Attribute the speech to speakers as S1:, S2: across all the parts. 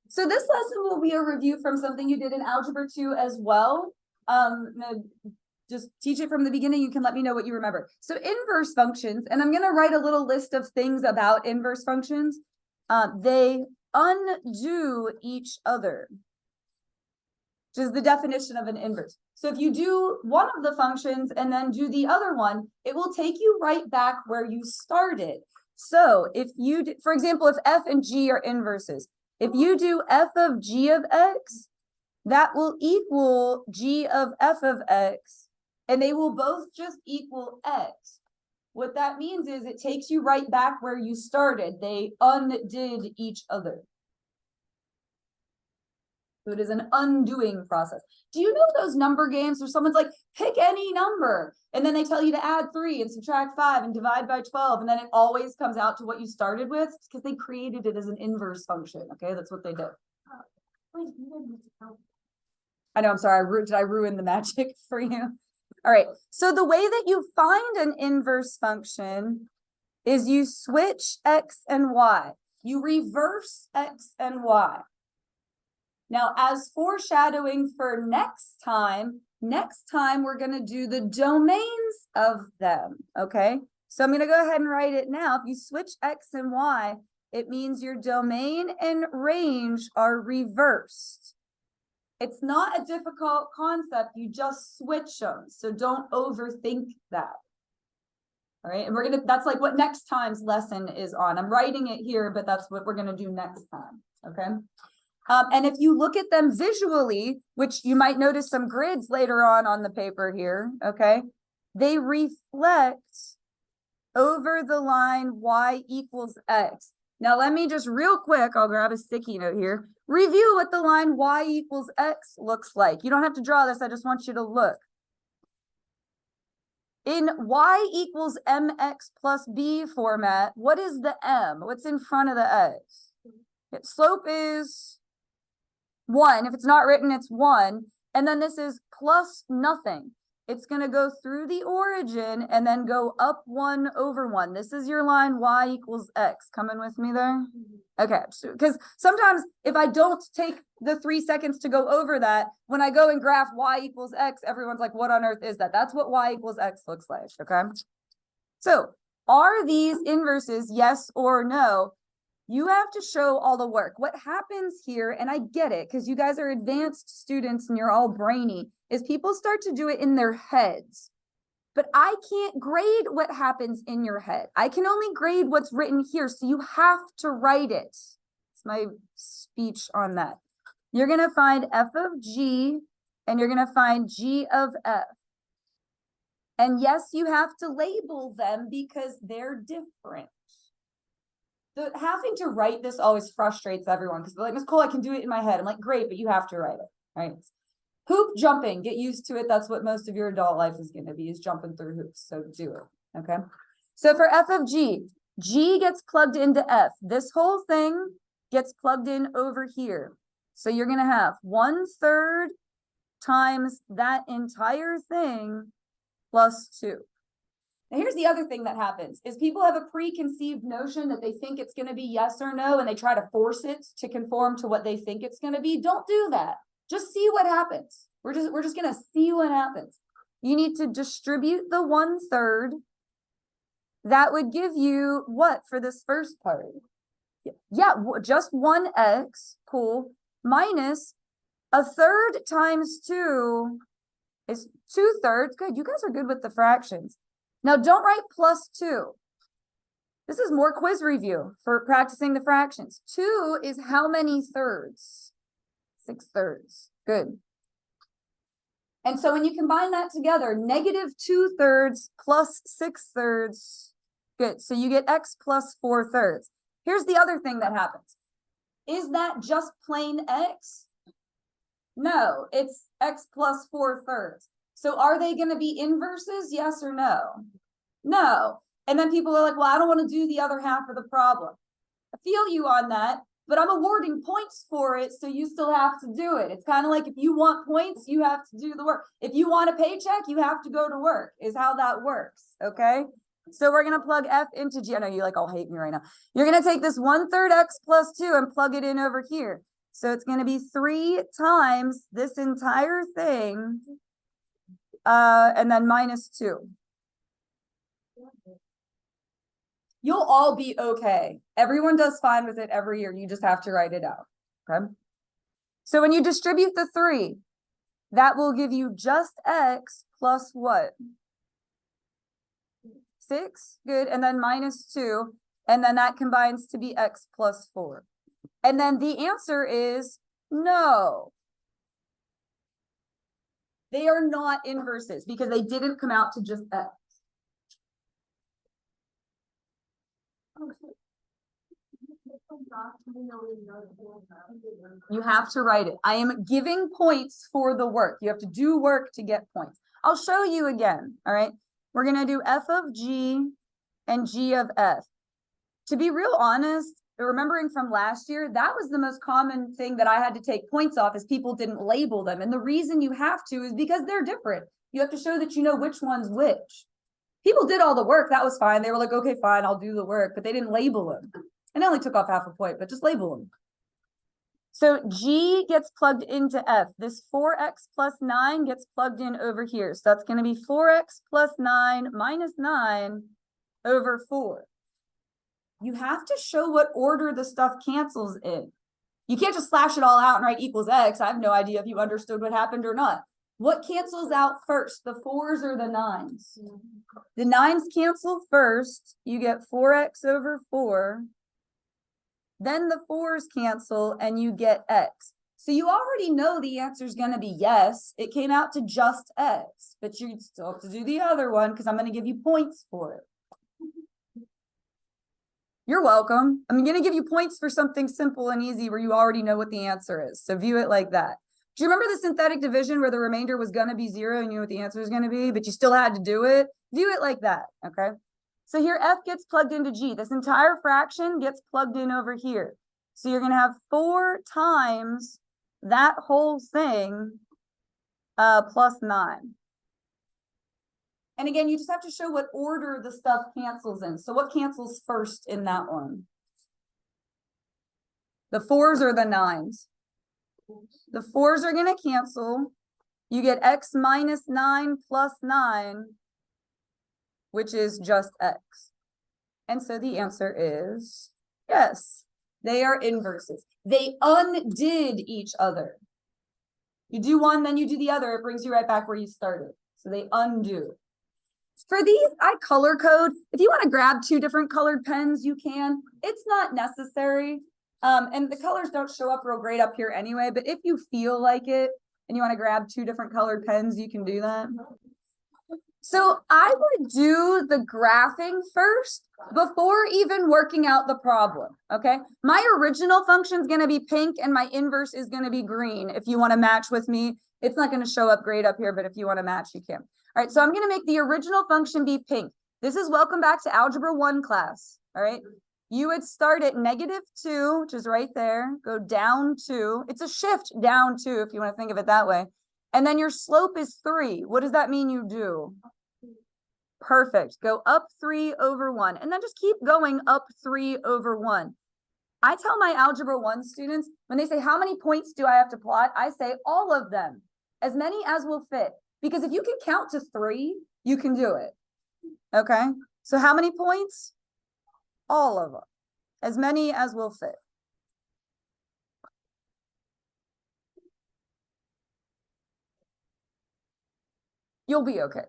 S1: So this lesson will be a review from something you did in Algebra 2 as well. Just teach it from the beginning. You can let me know what you remember. So inverse functions, and I'm going to write a little list of things about inverse functions. They undo each other, which is the definition of an inverse. So if you do one of the functions and then do the other one, it will take you right back where you started. So if you, for example, if f and g are inverses, if you do f of g of x, that will equal g of f of x, and they will both just equal x. What that means is it takes you right back where you started. They undid each other. So it is an undoing process. Do you know those number games where someone's like, pick any number, and then they tell you to add 3 and subtract 5 and divide by 12, and then it always comes out to what you started with? It's because they created it as an inverse function. Okay, that's what they did. I know, I'm sorry. Did I ruin the magic for you? All right, so the way that you find an inverse function is you switch x and y. You reverse x and y. Now, as foreshadowing for next time we're going to do the domains of them, okay? So I'm going to go ahead and write it now. If you switch x and y, it means your domain and range are reversed. It's not a difficult concept. You just switch them. So don't overthink that. All right. And that's like what next time's lesson is on. I'm writing it here, but that's what we're going to do next time. Okay. And if you look at them visually, which you might notice some grids later on the paper here. Okay. They reflect over the line y equals x. Now, let me just real quick, I'll grab a sticky note here. Review what the line y equals x looks like. You don't have to draw this. I just want you to look. In y equals mx plus b format, what is the m? What's in front of the x? Slope is 1. If it's not written, it's 1. And then this is plus nothing. It's going to go through the origin and then go up 1 over 1. This is your line y equals x. Coming with me there? Okay, because sometimes if I don't take the 3 seconds to go over that, when I go and graph y equals x, everyone's like, what on earth is that? That's what y equals x looks like, okay? So are these inverses, yes or no? You have to show all the work. What happens here, and I get it, because you guys are advanced students and you're all brainy, is people start to do it in their heads. But I can't grade what happens in your head. I can only grade what's written here, so you have to write it. It's my speech on that. You're going to find f of g, and you're going to find g of f. And yes, you have to label them because they're different. Having to write this always frustrates everyone because they're like, Ms. Cole, I can do it in my head. I'm like, great, but you have to write it, right? Hoop jumping, get used to it. That's what most of your adult life is going to be, is jumping through hoops. So do it, okay? So for f of g, g gets plugged into f. This whole thing gets plugged in over here. So you're going to have 1/3 times that entire thing plus 2. Now, here's the other thing that happens is people have a preconceived notion that they think it's going to be yes or no, and they try to force it to conform to what they think it's going to be. Don't do that. Just see what happens. We're just going to see what happens. You need to distribute the 1/3. That would give you what for this first part? Yeah, just 1x, cool, minus 1/3 times 2 is 2/3. Good, you guys are good with the fractions. Now, don't write plus 2. This is more quiz review for practicing the fractions. 2 is how many thirds? 6/3. Good. And so when you combine that together, -2/3 plus 6/3. Good. So you get x plus 4/3. Here's the other thing that happens. Is that just plain x? No, it's x plus 4/3. So are they going to be inverses? Yes or no? No. And then people are like, well, I don't want to do the other half of the problem. I feel you on that, but I'm awarding points for it, so you still have to do it. It's kind of like if you want points, you have to do the work. If you want a paycheck, you have to go to work, is how that works, okay? So we're going to plug f into g. I know you like all hate me right now. You're going to take this 1/3 x plus 2 and plug it in over here. So it's going to be 3 times this entire thing, and then minus 2. You'll all be okay. Everyone does fine with it every year. You just have to write it out. Okay. So when you distribute the 3, that will give you just x plus what? 6. Good. And then minus 2. And then that combines to be x plus 4. And then the answer is no. They are not inverses because they didn't come out to just x. You have to write it. I am giving points for the work. You have to do work to get points. I'll show you again. All right. We're going to do f of g and g of f. To be real honest, remembering from last year, that was the most common thing that I had to take points off is people didn't label them. And the reason you have to is because they're different. You have to show that you know which one's which. People did all the work. That was fine. They were like, okay, fine, I'll do the work, but they didn't label them. And I only took off half a point, but just label them. So G gets plugged into F. This 4x plus 9 gets plugged in over here. So that's going to be 4x plus 9 minus 9 over 4. You have to show what order the stuff cancels in. You can't just slash it all out and write equals x. I have no idea if you understood what happened or not. What cancels out first, the 4s or the 9s? The 9s cancel first. You get 4x over 4. Then the 4s cancel and you get x. So you already know the answer is going to be yes. It came out to just x, but you still have to do the other one because I'm going to give you points for it. You're welcome. I'm going to give you points for something simple and easy where you already know what the answer is. So view it like that. Do you remember the synthetic division where the remainder was going to be 0 and you knew what the answer was going to be, but you still had to do it? View it like that, okay? So here F gets plugged into G. This entire fraction gets plugged in over here. So you're going to have 4 times that whole thing plus 9. And again, you just have to show what order the stuff cancels in. So what cancels first in that one? The 4s or the 9s? The 4s are going to cancel. You get x minus 9 plus 9, which is just x. And so the answer is yes. They are inverses. They undid each other. You do one, then you do the other. It brings you right back where you started. So they undo. For these, I color code. If you want to grab 2 different colored pens, you can. It's not necessary. And the colors don't show up real great up here anyway, but if you feel like it and you want to grab 2 different colored pens, you can do that. So I would do the graphing first before even working out the problem, okay? My original function is going to be pink and my inverse is going to be green. If you want to match with me, it's not going to show up great up here, but if you want to match, you can. All right, so I'm going to make the original function be pink. This is welcome back to Algebra 1 class, all right? You would start at -2, which is right there, go down 2. It's a shift down 2 if you want to think of it that way. And then your slope is 3. What does that mean you do? Perfect. Go up 3 over 1. And then just keep going up 3 over 1. I tell my Algebra 1 students, when they say, how many points do I have to plot? I say all of them, as many as will fit. Because if you can count to 3, you can do it. Okay? So how many points? All of them. As many as will fit. You'll be okay.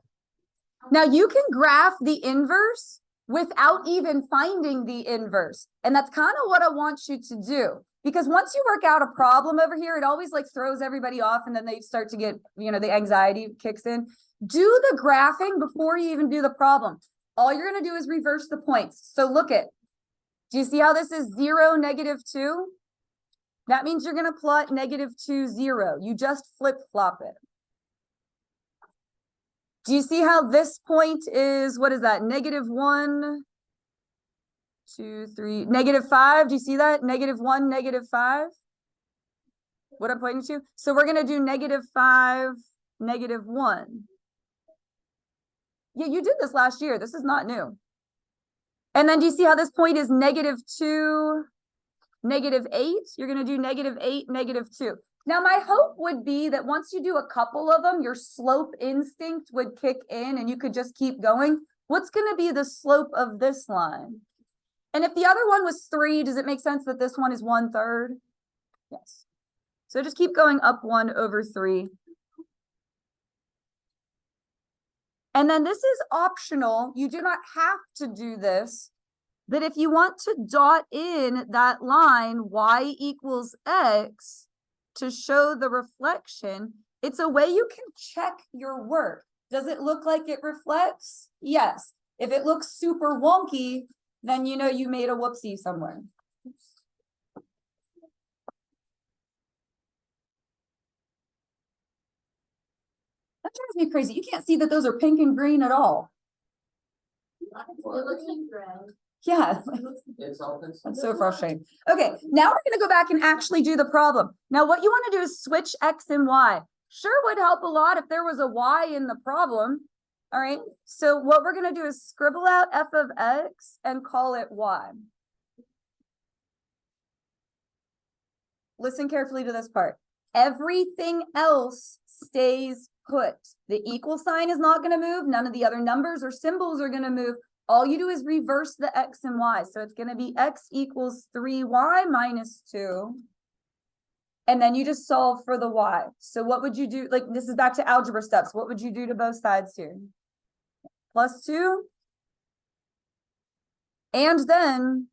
S1: Now you can graph the inverse without even finding the inverse. And that's kind of what I want you to do. Because once you work out a problem over here, it always like throws everybody off and then they start to get, you know, the anxiety kicks in. Do the graphing before you even do the problem. All you're going to do is reverse the points. So look at, do you see how this is 0, -2? That means you're going to plot -2, 0. You just flip-flop it. Do you see how this point is, what is that? -1, 2, 3, -5. Do you see that? -1, -5. What I'm pointing to? So we're going to do -5, -1. Yeah, you did this last year. This is not new. And then do you see how this point is -2, -8, you're going to do -8, -2. Now, my hope would be that once you do a couple of them, your slope instinct would kick in and you could just keep going. What's going to be the slope of this line? And if the other one was 3, does it make sense that this one is 1/3? Yes. So just keep going up 1/3. And then this is optional. You do not have to do this. But if you want to dot in that line y equals x to show the reflection, it's a way you can check your work. Does it look like it reflects? Yes. If it looks super wonky, then you know you made a whoopsie somewhere. That drives me crazy. You can't see that those are pink and green at all.
S2: It looks like red.
S1: Yeah, that's so frustrating. Okay, now we're going to go back and actually do the problem. Now, what you want to do is switch x and y. Sure would help a lot if there was a y in the problem. All right, so what we're going to do is scribble out f of x and call it y. Listen carefully to this part. Everything else stays put. The equal sign is not going to move. None of the other numbers or symbols are going to move. All you do is reverse the x and y. So it's going to be x equals 3y minus 2. And then you just solve for the y. So what would you do? Like, this is back to algebra steps. What would you do to both sides here? Plus 2. And then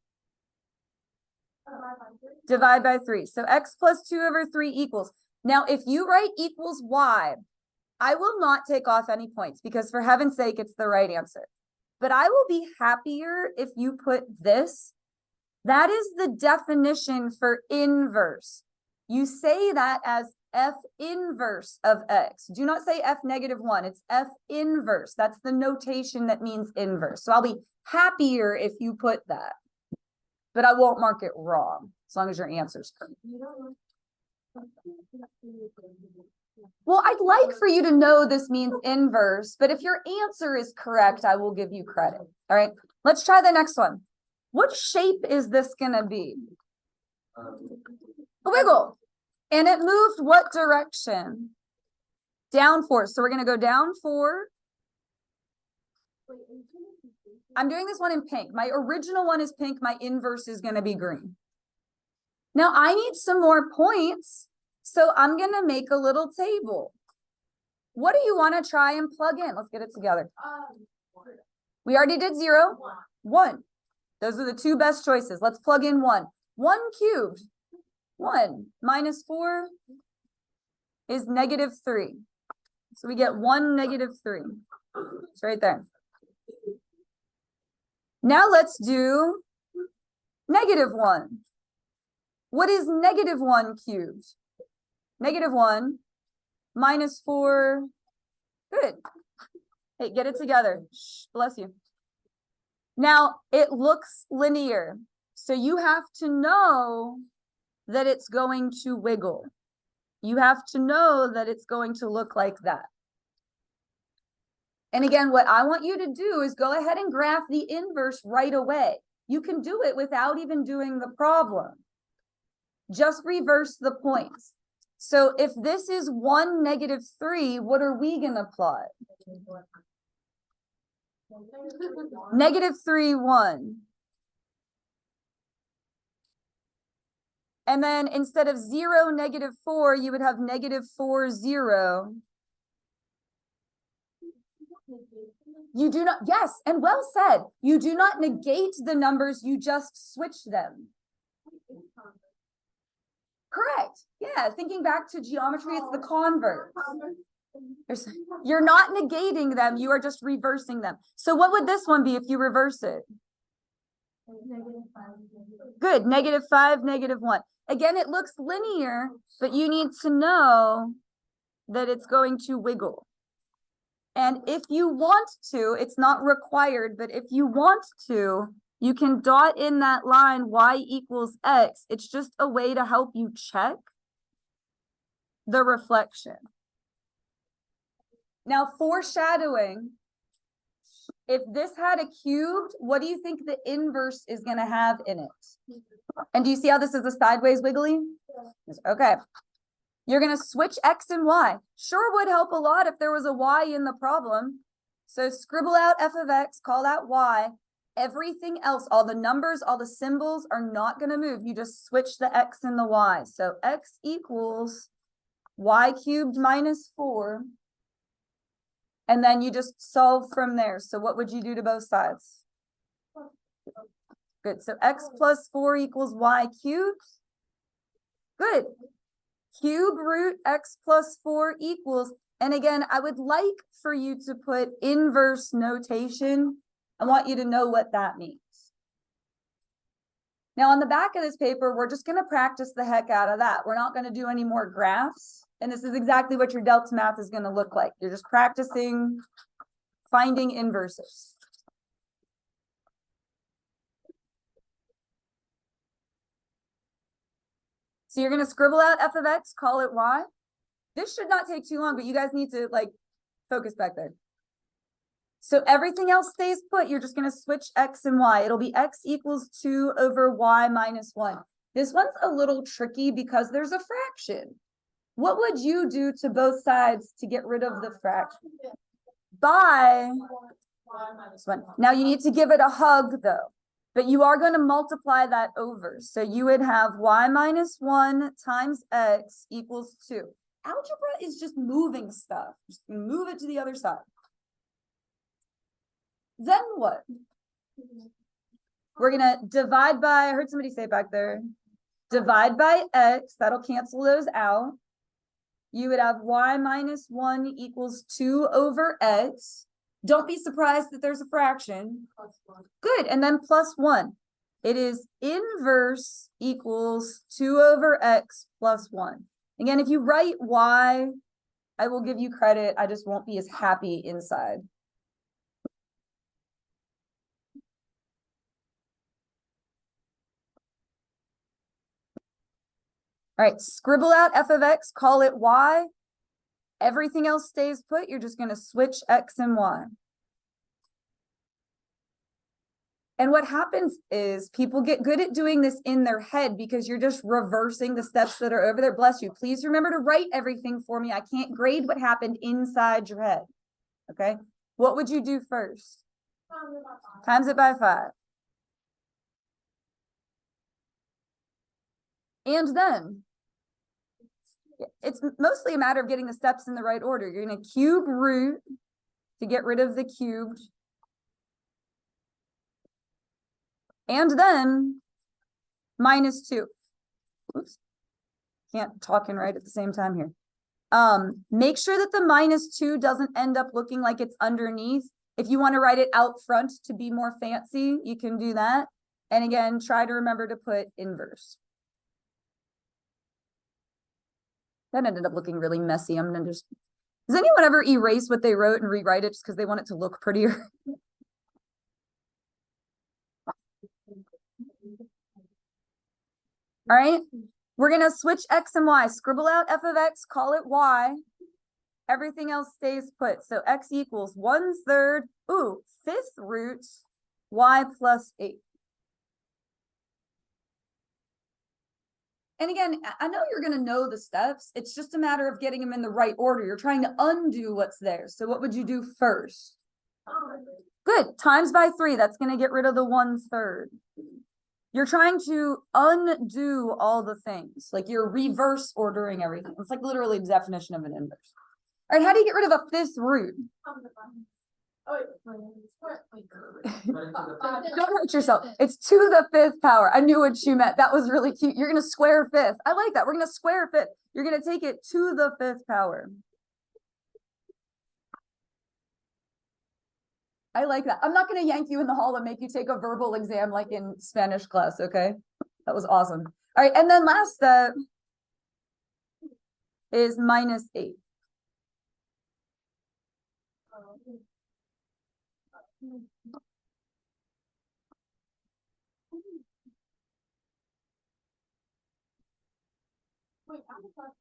S1: divide by 3. So x plus 2/3 equals. Now, if you write equals y, I will not take off any points because for heaven's sake, it's the right answer. But I will be happier if you put this. That is the definition for inverse. You say that as f inverse of x. Do not say f -1. It's f inverse. That's the notation that means inverse. So I'll be happier if you put that. But I won't mark it wrong as long as your answer's correct. Well, I'd like for you to know this means inverse, but if your answer is correct, I will give you credit. All right, let's try the next one. What shape is this going to be? A wiggle. And it moved what direction? Down 4. So we're going to go down 4. I'm doing this one in pink. My original one is pink. My inverse is going to be green. Now I need some more points. So I'm going to make a little table. What do you want to try and plug in? Let's get it together. We already did 0. 1. Those are the two best choices. Let's plug in 1. 1 cubed. 1 minus 4 is -3. So we get 1 -3. It's right there. Now let's do -1. What is -1 cubed? -1 minus 4. Good. Hey, get it together. Shh, bless you. Now, it looks linear. So you have to know that it's going to wiggle. You have to know that it's going to look like that. And again, what I want you to do is go ahead and graph the inverse right away. You can do it without even doing the problem. Just reverse the points. So if this is 1 -3, what are we going to plot? -3, 1. And then instead of 0, -4, you would have -4, 0. You do not, yes, and well said. You do not negate the numbers, you just switch them. Correct. Yeah, thinking back to geometry, it's the converse. You're not negating them, you are just reversing them. So what would this one be if you reverse it? Good, -5, -1. Again, it looks linear, but you need to know that it's going to wiggle. And if you want to, it's not required, but if you want to, you can dot in that line y equals x. It's just a way to help you check the reflection. Now, foreshadowing. If this had a cubed, what do you think the inverse is gonna have in it? And do you see how this is a sideways wiggly? Okay. You're gonna switch X and Y. Sure would help a lot if there was a Y in the problem. So scribble out f of X, call that Y. Everything else, all the numbers, all the symbols are not gonna move. You just switch the X and the Y. So X equals Y cubed minus 4. And then you just solve from there. So what would you do to both sides? Good. So X plus 4 equals Y cubed. Good. Cube root X plus 4 equals, and again, I would like for you to put inverse notation. I want you to know what that means. Now on the back of this paper, we're just going to practice the heck out of that. We're not going to do any more graphs. And this is exactly what your delta math is going to look like. You're just practicing finding inverses. So you're going to scribble out f of X, call it Y. This should not take too long, but you guys need to like focus back there. So everything else stays put. You're just going to switch X and Y. It'll be X equals 2 over Y minus 1. This one's a little tricky because there's a fraction. What would you do to both sides to get rid of the fraction? By this one. Now you need to give it a hug though, but you are going to multiply that over. So you would have Y minus 1 times X equals 2. Algebra is just moving stuff. Just move it to the other side. Then what? We're going to divide by, I heard somebody say back there, divide by X. That'll cancel those out. You would have Y minus 1 equals 2 over X. Don't be surprised that there's a fraction. Good. And then plus 1. It is inverse equals 2 over X plus 1. Again, if you write Y, I will give you credit. I just won't be as happy inside. All right, scribble out f of X, call it Y. Everything else stays put. You're just going to switch X and Y. And what happens is people get good at doing this in their head because you're just reversing the steps that are over there. Bless you. Please remember to write everything for me. I can't grade what happened inside your head. Okay. What would you do first? Times it by 5. And then it's mostly a matter of getting the steps in the right order. You're going to cube root to get rid of the cubed. And then minus 2. Oops. Can't talk and write at the same time here. Make sure that the minus 2 doesn't end up looking like it's underneath. If you want to write it out front to be more fancy, you can do that. And again, try to remember to put inverse. That ended up looking really messy. I'm gonna just, does anyone ever erase what they wrote and rewrite it just because they want it to look prettier? All right, we're gonna switch X and Y. Scribble out f of X, call it Y. Everything else stays put. So X equals 1/3, 5th root, Y plus 8. And again, I know you're going to know the steps. It's just a matter of getting them in the right order. You're trying to undo what's there. So what would you do first? Good. Times by 3. That's going to get rid of the 1/3. You're trying to undo all the things. Like you're reverse ordering everything. It's like literally the definition of an inverse. All right. How do you get rid of a 5th root? Don't hurt yourself. It's to the 5th power. I knew what you meant. That was really cute. You're going to square 5th. I like that. We're going to square 5th. You're going to take it to the 5th power. I like that. I'm not going to yank you in the hall and make you take a verbal exam like in Spanish class. Okay. That was awesome. All right. And then last step is minus 8.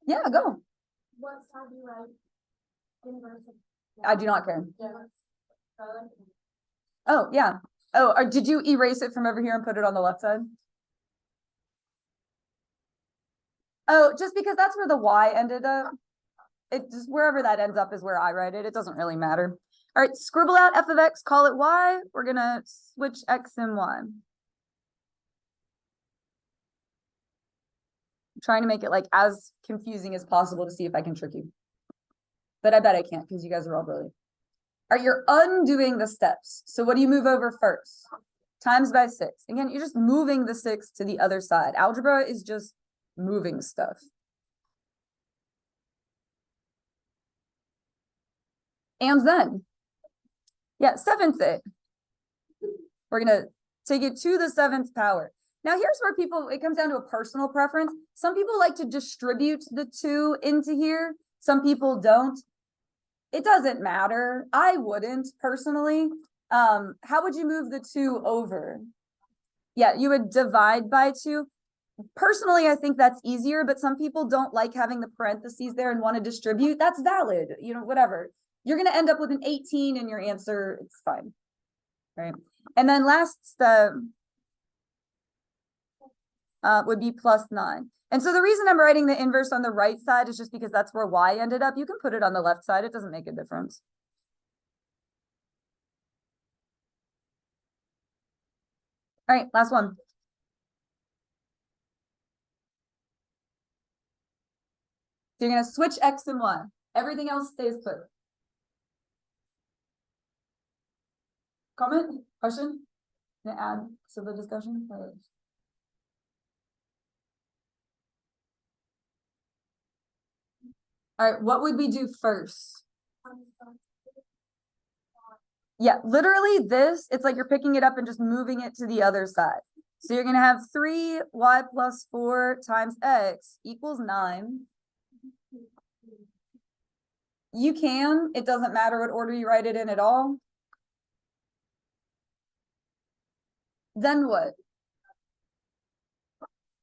S1: Yeah, go.
S2: What side do you write? Inverse.
S1: I do not care. Oh, yeah. Oh, or did you erase it from over here and put it on the left side? Oh, just because that's where the Y ended up. It just wherever that ends up is where I write it. It doesn't really matter. All right, scribble out f of x, call it y. We're gonna switch x and y. I'm trying to make it like as confusing as possible to see if I can trick you. But I bet I can't because you guys are all brilliant. All right, you're undoing the steps. So what do you move over first? Times by 6. Again, you're just moving the 6 to the other side. Algebra is just moving stuff. And then, yeah, 7th it. We're gonna take it to the 7th power. Now here's where it comes down to a personal preference. Some people like to distribute the 2 into here. Some people don't. It doesn't matter. I wouldn't personally. How would you move the 2 over? Yeah, you would divide by 2. Personally, I think that's easier, but some people don't like having the parentheses there and want to distribute. That's valid, whatever. You're going to end up with an 18 in your answer. It's fine. Right. And then last step would be +9. And so the reason I'm writing the inverse on the right side is just because that's where y ended up. You can put it on the left side. It doesn't make a difference. All right, last one. So you're going to switch x and y. Everything else stays put. Comment? Question? Can I add to the discussion? All right, what would we do first? Yeah, literally this, it's like you're picking it up and just moving it to the other side. So you're going to have 3y plus 4 times x equals 9. You can, it doesn't matter what order you write it in at all. Then what?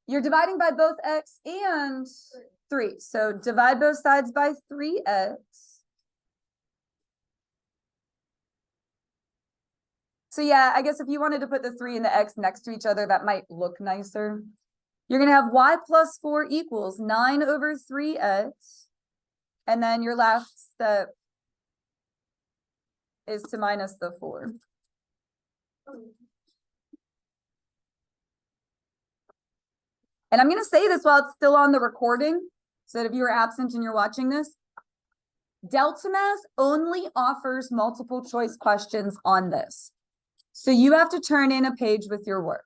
S1: You're dividing by both x and 3. So divide both sides by 3x. So yeah, I guess if you wanted to put the 3 and the x next to each other, that might look nicer. You're going to have y plus 4 equals 9 over 3x. And then your last step is to minus the 4. And I'm going to say this while it's still on the recording, so that if you were absent and you're watching this, Delta Math only offers multiple choice questions on this. So you have to turn in a page with your work.